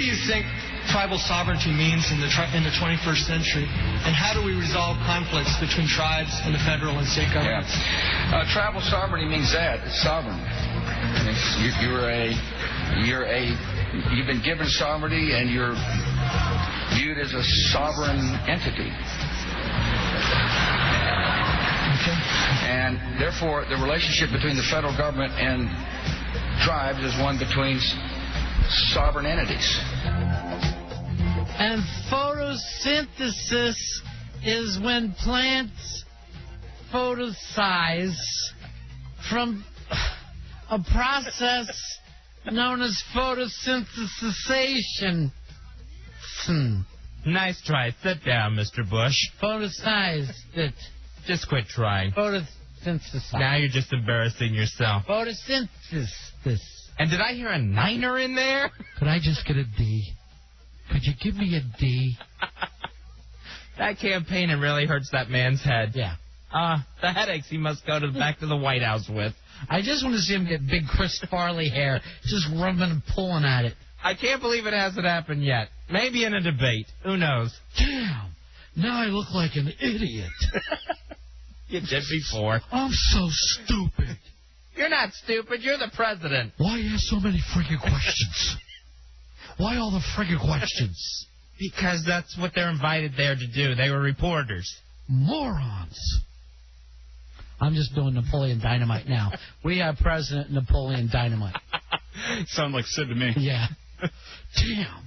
you think tribal sovereignty means in the 21st century? And how do we resolve conflicts between tribes and the federal and state governments? Yeah. Tribal sovereignty means that. It's sovereign. You've been given sovereignty and you're viewed as a sovereign entity. Okay. And therefore, the relationship between the federal government and tribes is one between sovereign entities. And photosynthesis is when plants photosynthesize from a process known as photosynthesization. Nice try. Sit down, Mr. Bush. Photosized it. Just quit trying. Photosynthesis. Now you're just embarrassing yourself. Photosynthesis. And did I hear a niner in there? Could I just get a D? Could you give me a D? That campaigning really hurts that man's head. Yeah. The headaches he must go back to the White House with. I just want to see him get big Chris Farley hair, just rubbing and pulling at it. I can't believe it hasn't happened yet. Maybe in a debate. Who knows? Damn. Now I look like an idiot. You did before. I'm so stupid. You're not stupid. You're the president. Why ask so many friggin' questions? Why all the friggin' questions? Because that's what they're invited there to do. They were reporters. Morons. I'm just doing Napoleon Dynamite now. We have President Napoleon Dynamite. Sound like Sid to me. Yeah. Damn.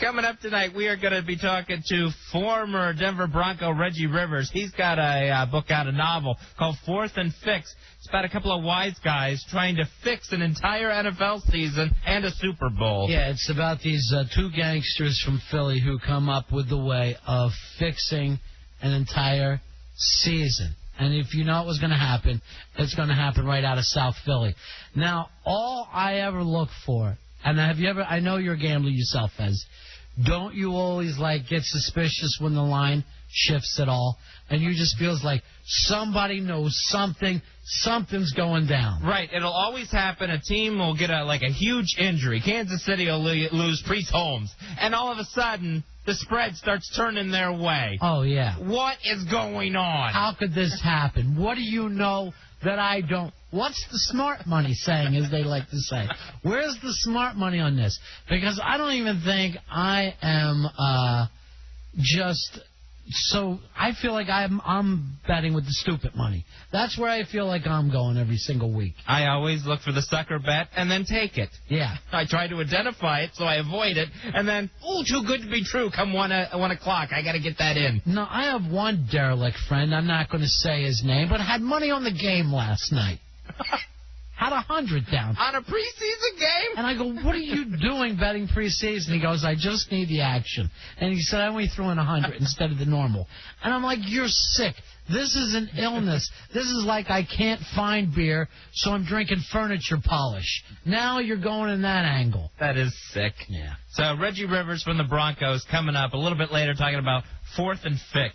Coming up tonight, we are going to be talking to former Denver Bronco Reggie Rivers. He's got a book out, a novel called Fourth and Fix. It's about a couple of wise guys trying to fix an entire NFL season and a Super Bowl. Yeah, it's about these two gangsters from Philly who come up with the way of fixing an entire season. And if you know what was going to happen, it's going to happen right out of South Philly. Now, all I ever look for, and have you ever, I know you're a gambler yourself, Fez, don't you always, get suspicious when the line shifts at all? And you just feels like somebody knows something's going down. Right. It'll always happen. A team will get a huge injury. Kansas City will lose Priest Holmes. And all of a sudden, the spread starts turning their way. Oh, yeah. What is going on? How could this happen? What do you know that I don't? What's the smart money saying, as they like to say? Where's the smart money on this? Because I don't even think I am so I feel like I'm betting with the stupid money. That's where I feel like I'm going every single week. I always look for the sucker bet and then take it. Yeah. I try to identify it so I avoid it, and then, too good to be true, come 1 o'clock. I got to get that in. No, I have one derelict friend. I'm not going to say his name, but had money on the game last night. Had 100 down. On a preseason game? And I go, what are you doing betting preseason? He goes, I just need the action. And he said, I only threw in 100 instead of the normal. And I'm like, you're sick. This is an illness. This is like I can't find beer, so I'm drinking furniture polish. Now you're going in that angle. That is sick. Yeah. So Reggie Rivers from the Broncos coming up a little bit later talking about Fourth and Fix.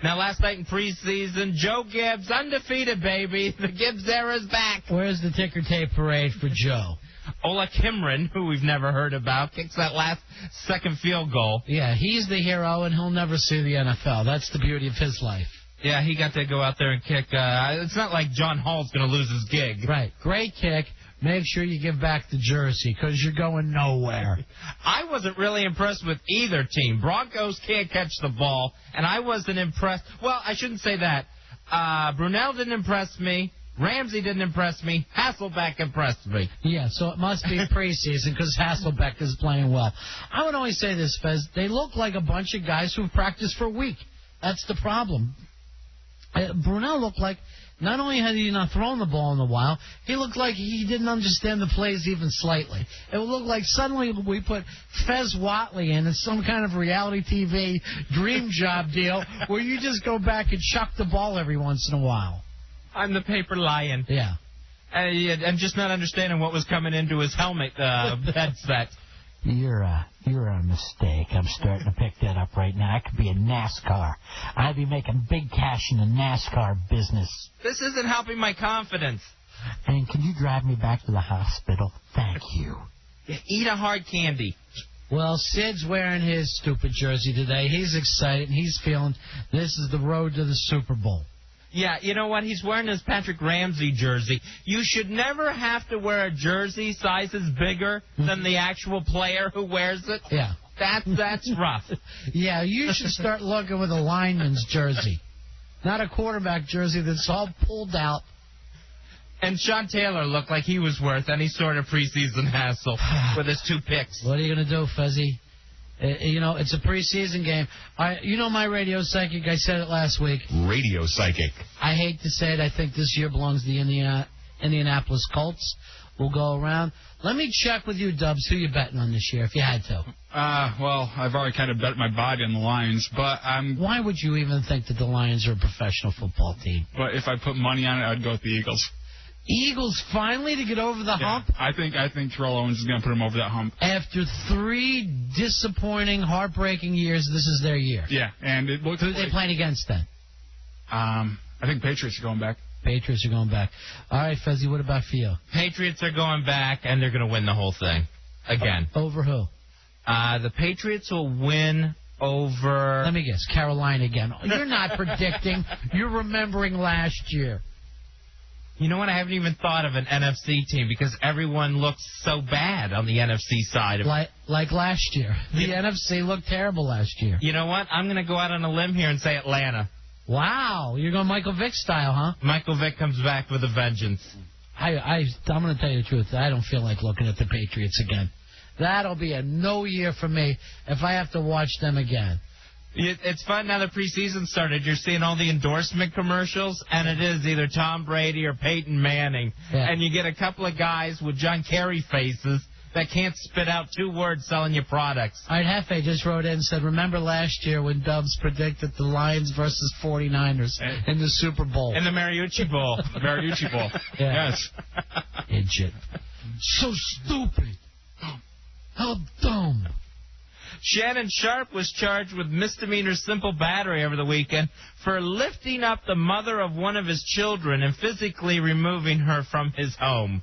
Now, last night in preseason, Joe Gibbs, undefeated, baby. The Gibbs era's back. Where's the ticker tape parade for Joe? Ola Kimron, who we've never heard about, kicks that last second field goal. Yeah, he's the hero, and he'll never see the NFL. That's the beauty of his life. Yeah, he got to go out there and kick. It's not like John Hall's going to lose his gig. Right. Great kick. Make sure you give back the jersey because you're going nowhere. I wasn't really impressed with either team. Broncos can't catch the ball, and I wasn't impressed. Well, I shouldn't say that. Brunell didn't impress me. Ramsey didn't impress me. Hasselbeck impressed me. Yeah, so it must be preseason because Hasselbeck is playing well. I would only say this, Fez. They look like a bunch of guys who've practiced for a week. That's the problem. Brunell looked like not only had he not thrown the ball in a while, he looked like he didn't understand the plays even slightly. It looked like suddenly we put Fez Whatley in some kind of reality TV dream job deal where you just go back and chuck the ball every once in a while. I'm the paper lion. Yeah. And just not understanding what was coming into his helmet headset. You're a mistake. I'm starting to pick that up right now. I could be in NASCAR. I'd be making big cash in the NASCAR business. This isn't helping my confidence. And can you drive me back to the hospital? Thank you. Eat a hard candy. Well, Sid's wearing his stupid jersey today. He's excited, and he's feeling this is the road to the Super Bowl. Yeah, you know what? He's wearing his Patrick Ramsey jersey. You should never have to wear a jersey sizes bigger than the actual player who wears it. Yeah. That's rough. Yeah, you should start looking with a lineman's jersey, not a quarterback jersey that's all pulled out. And Sean Taylor looked like he was worth any sort of preseason hassle with his 2 picks. What are you going to do, Fezzi? It's a preseason game. My radio psychic, I said it last week. Radio psychic. I hate to say it. I think this year belongs to the Indianapolis Colts. We'll go around. Let me check with you, Dubs, who you betting on this year, if you had to. Well, I've already kind of bet my body on the Lions, but Why would you even think that the Lions are a professional football team? But if I put money on it, I'd go with the Eagles. Eagles finally to get over the hump? I think Terrell Owens is going to put him over that hump. After 3 disappointing, heartbreaking years, this is their year. Yeah, and it looks. Who are they playing against then? I think Patriots are going back. Patriots are going back. All right, Fezzi, what about for you? Patriots are going back, and they're going to win the whole thing again. Over who? The Patriots will win over... Let me guess, Carolina again. You're not predicting. You're remembering last year. You know what? I haven't even thought of an NFC team because everyone looks so bad on the NFC side. Like last year. The NFC looked terrible last year. You know what? I'm going to go out on a limb here and say Atlanta. Wow. You're going Michael Vick style, huh? Michael Vick comes back with a vengeance. I'm going to tell you the truth. I don't feel like looking at the Patriots again. That'll be a no year for me if I have to watch them again. It's fun now the preseason started. You're seeing all the endorsement commercials, and it is either Tom Brady or Peyton Manning. Yeah. And you get a couple of guys with John Kerry faces that can't spit out 2 words selling you products. All right, Hefe just wrote in and said, remember last year when Dubs predicted the Lions versus 49ers in the Super Bowl? In the Mariucci Bowl. The Mariucci Bowl. Yeah. Yes. Idiot. So stupid. How dumb. Shannon Sharp was charged with misdemeanor simple battery over the weekend for lifting up the mother of one of his children and physically removing her from his home.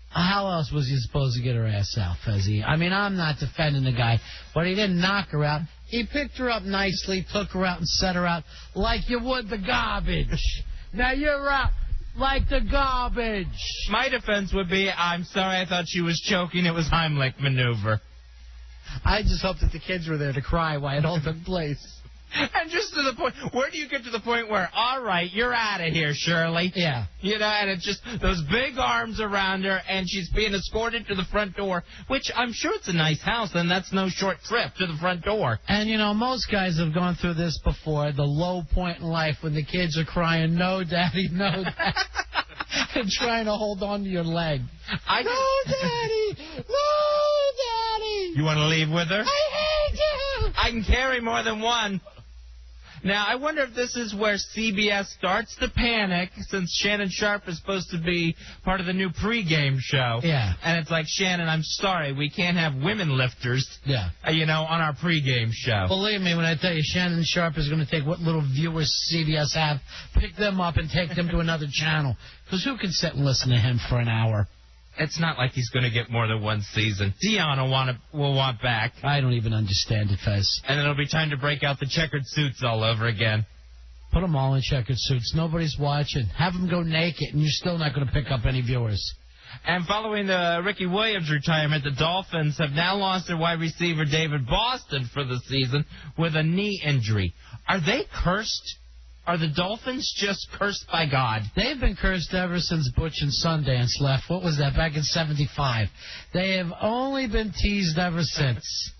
How else was he supposed to get her ass out, Fezzi? I mean, I'm not defending the guy, but he didn't knock her out. He picked her up nicely, took her out, and set her out like you would the garbage. Now you're out like the garbage. My defense would be, I'm sorry, I thought she was choking. It was Heimlich maneuver. I just hope that the kids were there to cry while it all took place. And just to the point, where do you get to the point where, all right, you're out of here, Shirley? Yeah. You know, and it's just those big arms around her, and she's being escorted to the front door, which I'm sure it's a nice house, and that's no short trip to the front door. And, you know, most guys have gone through this before, the low point in life when the kids are crying, no, Daddy, no, Daddy, and trying to hold on to your leg. No, Daddy, no, Daddy. You want to leave with her? I hate you. I can carry more than one. Now, I wonder if this is where CBS starts to panic, since Shannon Sharp is supposed to be part of the new pregame show. Yeah. And it's like, Shannon, I'm sorry, we can't have women lifters, Yeah. On our pregame show. Believe me when I tell you, Shannon Sharp is going to take what little viewers CBS have, pick them up and take them to another channel. Because who can sit and listen to him for an hour? It's not like he's going to get more than one season. Dion will want back. I don't even understand it, Fez. And then it'll be time to break out the checkered suits all over again. Put them all in checkered suits. Nobody's watching. Have them go naked, and you're still not going to pick up any viewers. And following the Ricky Williams retirement, the Dolphins have now lost their wide receiver David Boston for the season with a knee injury. Are they cursed? Are the Dolphins just cursed by God? They've been cursed ever since Butch and Sundance left. What was that, back in 75? They have only been teased ever since.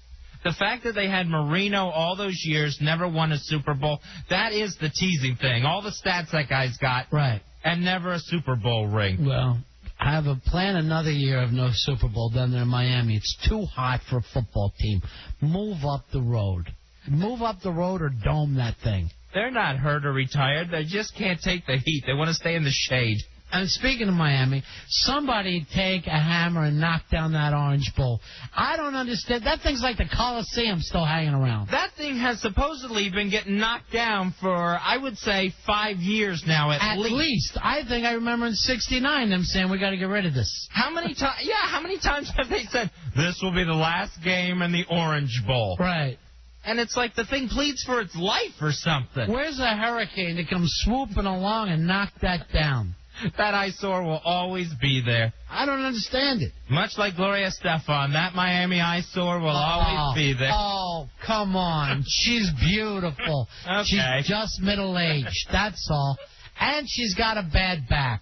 The fact that they had Marino all those years, never won a Super Bowl, that is the teasing thing. All the stats that guy's got. Right. And never a Super Bowl ring. Well, I have a plan another year of no Super Bowl down there in Miami. It's too hot for a football team. Move up the road. Move up the road or dome that thing. They're not hurt or retired. They just can't take the heat. They want to stay in the shade. And speaking of Miami, somebody take a hammer and knock down that Orange Bowl. I don't understand. That thing's like the Coliseum still hanging around. That thing has supposedly been getting knocked down for, I would say, 5 years now at least. I think I remember in '69 them saying we got to get rid of this. How many times? Yeah, how many times have they said This will be the last game in the Orange Bowl. Right. And it's like the thing pleads for its life or something. Where's a hurricane to come swooping along and knock that down? That eyesore will always be there. I don't understand it. Much like Gloria Estefan, that Miami eyesore will always be there. Oh, come on. She's beautiful. Okay. She's just middle-aged. That's all. And she's got a bad back.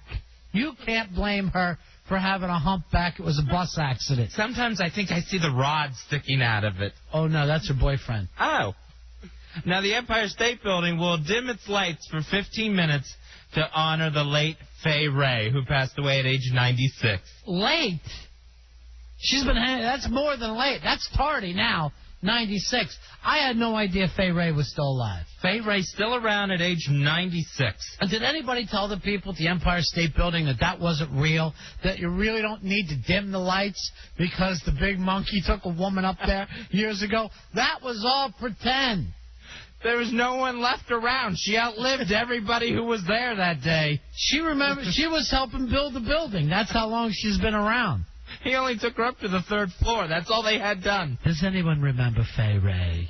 You can't blame her for having a humpback. It was a bus accident. Sometimes I think I see the rod sticking out of it. Oh, no, that's her boyfriend. Oh. Now, the Empire State Building will dim its lights for 15 minutes to honor the late Fay Ray, who passed away at age 96. Late? She's been that's more than late. That's tardy now. 96. I had no idea Fay Ray was still alive. Fay Ray's still around at age 96. And did anybody tell the people at the Empire State Building that wasn't real? That you really don't need to dim the lights because the big monkey took a woman up there years ago? That was all pretend. There was no one left around. She outlived everybody who was there that day. She was helping build the building. That's how long she's been around. He only took her up to the 3rd floor. That's all they had done. Does anyone remember Fay Ray?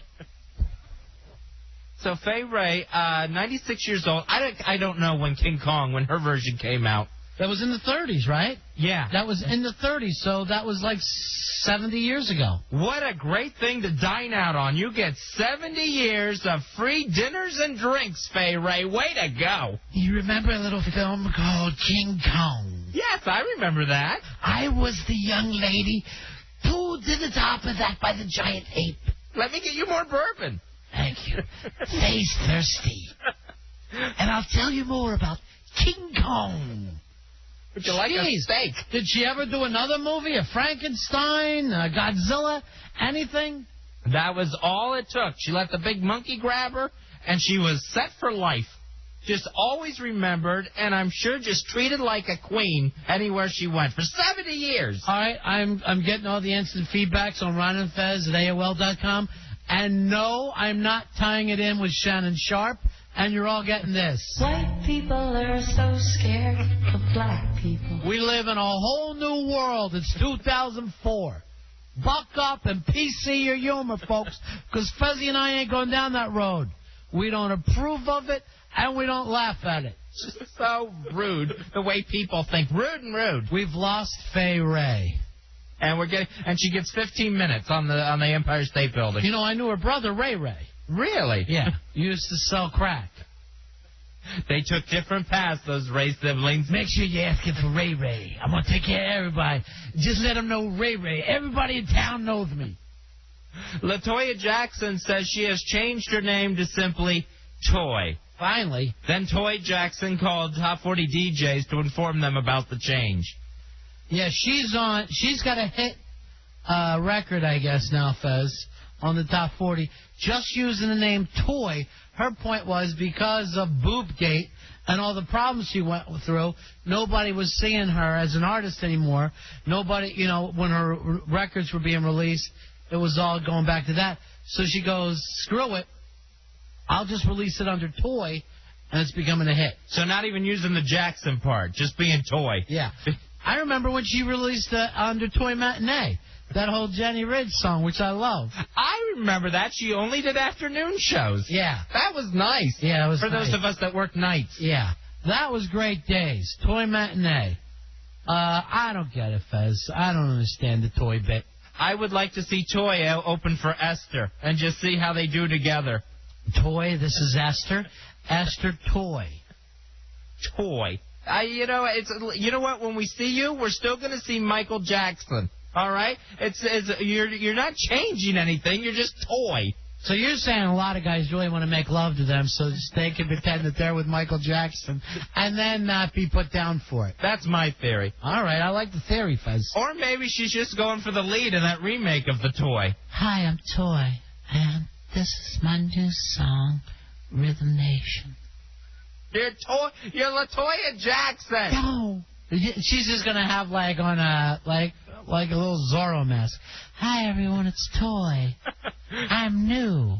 So Fay Ray, 96 years old. I don't know when King Kong, when her version came out. That was in the 30s, right? Yeah. That was in the 30s, so that was like 70 years ago. What a great thing to dine out on. You get 70 years of free dinners and drinks, Fay Ray. Way to go. You remember a little film called King Kong? Yes, I remember that. I was the young lady pulled to the top of that by the giant ape. Let me get you more bourbon. Thank you. Face thirsty. And I'll tell you more about King Kong. Would you like a steak? Did she ever do another movie? A Frankenstein? A Godzilla? Anything? That was all it took. She let the big monkey grab her, and she was set for life. Just always remembered, and I'm sure just treated like a queen anywhere she went for 70 years. All right, I'm getting all the instant feedbacks on Ron and Fez at AOL.com. And no, I'm not tying it in with Shannon Sharp. And you're all getting this. White people are so scared of black people. We live in a whole new world. It's 2004. Buck up and PC your humor, folks, because Fezzy and I ain't going down that road. We don't approve of it, and we don't laugh at it. So rude, the way people think. Rude and rude. We've lost Fay Ray. And she gets 15 minutes on the Empire State Building. You know, I knew her brother, Ray Ray. Really? Yeah. Used to sell crack. They took different paths, those Ray siblings. Make sure you ask him for Ray Ray. I'm going to take care of everybody. Just let him know Ray Ray. Everybody in town knows me. LaToya Jackson says she has changed her name to simply Toy. Finally. Then Toy Jackson called Top 40 DJs to inform them about the change. Yeah, she's got a hit record, I guess, now, Fez, on the Top 40, just using the name Toy. Her point was because of Boobgate and all the problems she went through, nobody was seeing her as an artist anymore. Nobody, when her records were being released, it was all going back to that. So she goes, screw it. I'll just release it under Toy, and it's becoming a hit. So not even using the Jackson part, just being Toy. Yeah. I remember when she released under Toy Matinee, that whole Jenny Ridge song, which I love. I remember that. She only did afternoon shows. Yeah. That was nice. Yeah, it was For nice. those of us that work nights. Yeah. That was great days. Toy Matinee. I don't get it, Fez. I don't understand the Toy bit. I would like to see Toy open for Esther and just see how they do together. Toy, this is Esther. Esther Toy. Toy. You know what? When we see you, we're still going to see Michael Jackson. All right? You're not changing anything. You're just Toy. So you're saying a lot of guys really want to make love to them so they can pretend that they're with Michael Jackson and then not be put down for it. That's my theory. All right, I like the theory, Fez. Or maybe she's just going for the lead in that remake of the Toy. Hi, I'm Toy, and this is my new song, Rhythm Nation. You're LaToya Jackson. No. She's just going to have like a little Zorro mask. Hi, everyone, it's Toy. I'm new.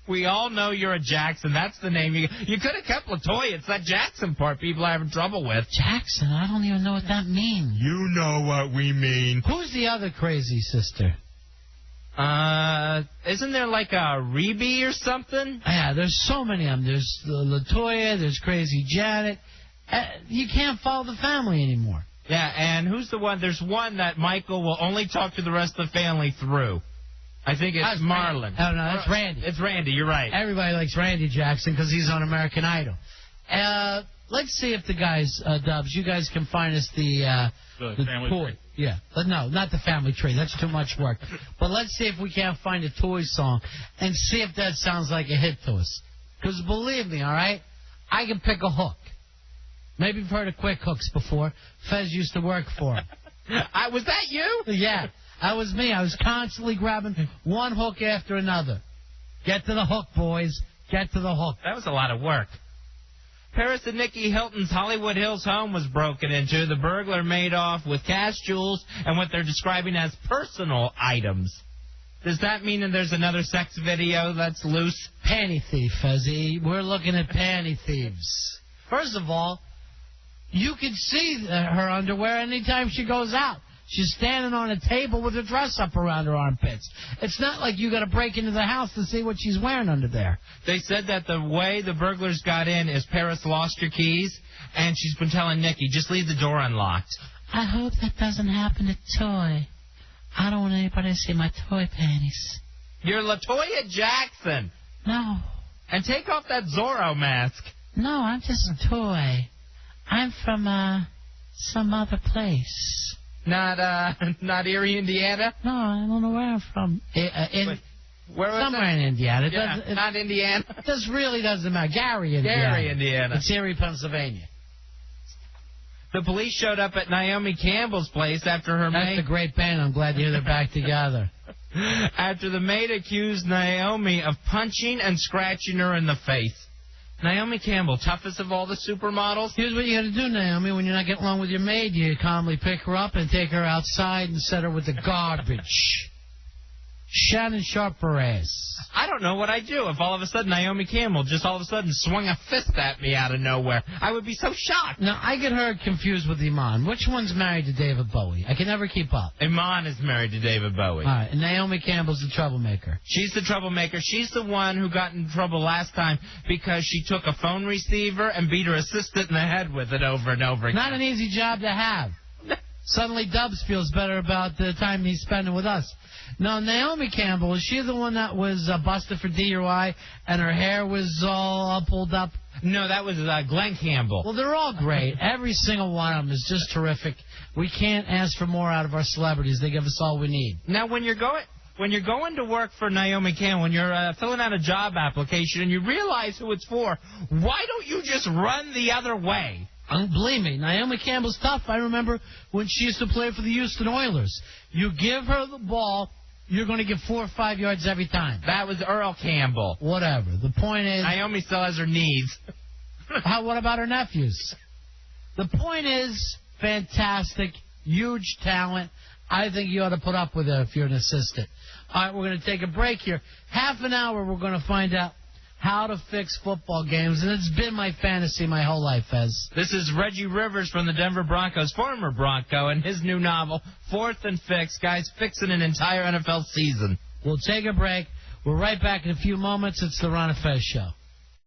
We all know you're a Jackson. That's the name. You could have kept LaToya. It's that Jackson part people are having trouble with. Jackson? I don't even know what that means. You know what we mean. Who's the other crazy sister? Isn't there like a Rebe or something? Yeah, there's so many of them. There's LaToya, there's Crazy Janet. You can't follow the family anymore. Yeah, and who's the one? There's one that Michael will only talk to the rest of the family through. I think it's Marlon. Oh, no, that's Randy. It's Randy, you're right. Everybody likes Randy Jackson because he's on American Idol. Let's see if the guys, Dubs, you guys can find us the family toy. tree. Yeah, but no, not the family tree. That's too much work. But let's see if we can't find a toy song and see if that sounds like a hit to us. Because believe me, all right, I can pick a hook. Maybe you've heard of Quick Hooks before. Fez used to work for him. Was that you? Yeah, that was me. I was constantly grabbing one hook after another. Get to the hook, boys. Get to the hook. That was a lot of work. Paris and Nikki Hilton's Hollywood Hills home was broken into. The burglar made off with cash, jewels, and what they're describing as personal items. Does that mean that there's another sex video that's loose? Panty thief, Fezzy. We're looking at panty thieves. First of all, you can see her underwear anytime she goes out. She's standing on a table with her dress up around her armpits. It's not like you got to break into the house to see what she's wearing under there. They said that the way the burglars got in is Paris lost her keys, and she's been telling Nikki, just leave the door unlocked. I hope that doesn't happen to Toy. I don't want anybody to see my toy panties. You're LaToya Jackson. No. And take off that Zorro mask. No, I'm just a toy. I'm from some other place. Not Erie, Indiana? No, I don't know where I'm from. Where was somewhere that? in Indiana. Yeah, not Indiana. This really doesn't matter. Gary, Indiana. Gary, Indiana. It's Erie, Pennsylvania. The police showed up at Naomi Campbell's place after her maid... That's a great band. I'm glad to hear they're back together. After the maid accused Naomi of punching and scratching her in the face. Naomi Campbell, toughest of all the supermodels. Here's what you got to do, Naomi. When you're not getting along with your maid, you calmly pick her up and take her outside and set her with the garbage. Shannon Sharp her ass. I don't know what I'd do if all of a sudden Naomi Campbell just all of a sudden swung a fist at me out of nowhere. I would be so shocked. Now, I get her confused with Iman. Which one's married to David Bowie? I can never keep up. Iman is married to David Bowie. All right, and Naomi Campbell's the troublemaker. She's the troublemaker. She's the one who got in trouble last time because she took a phone receiver and beat her assistant in the head with it over and over again. Not an easy job to have. Suddenly Dubs feels better about the time he's spending with us. Now, Naomi Campbell, is she the one that was busted for DUI and her hair was all pulled up? No, that was Glenn Campbell. Well, they're all great. Every single one of them is just terrific. We can't ask for more out of our celebrities. They give us all we need. Now, when you're going to work for Naomi Campbell, when you're filling out a job application and you realize who it's for, why don't you just run the other way? Believe me, Naomi Campbell's tough. I remember when she used to play for the Houston Oilers. You give her the ball, you're going to get 4 or 5 yards every time. That was Earl Campbell. Whatever. The point is... Naomi still has her knees. What about her nephews? The point is, fantastic, huge talent. I think you ought to put up with her if you're an assistant. All right, we're going to take a break here. Half an hour, we're going to find out how to fix football games, and it's been my fantasy my whole life, Fez. This is Reggie Rivers from the Denver Broncos, former Bronco, and his new novel, Fourth and Fix. Guys, fixing an entire NFL season. We'll take a break. We're right back in a few moments. It's the Ron and Fez Show.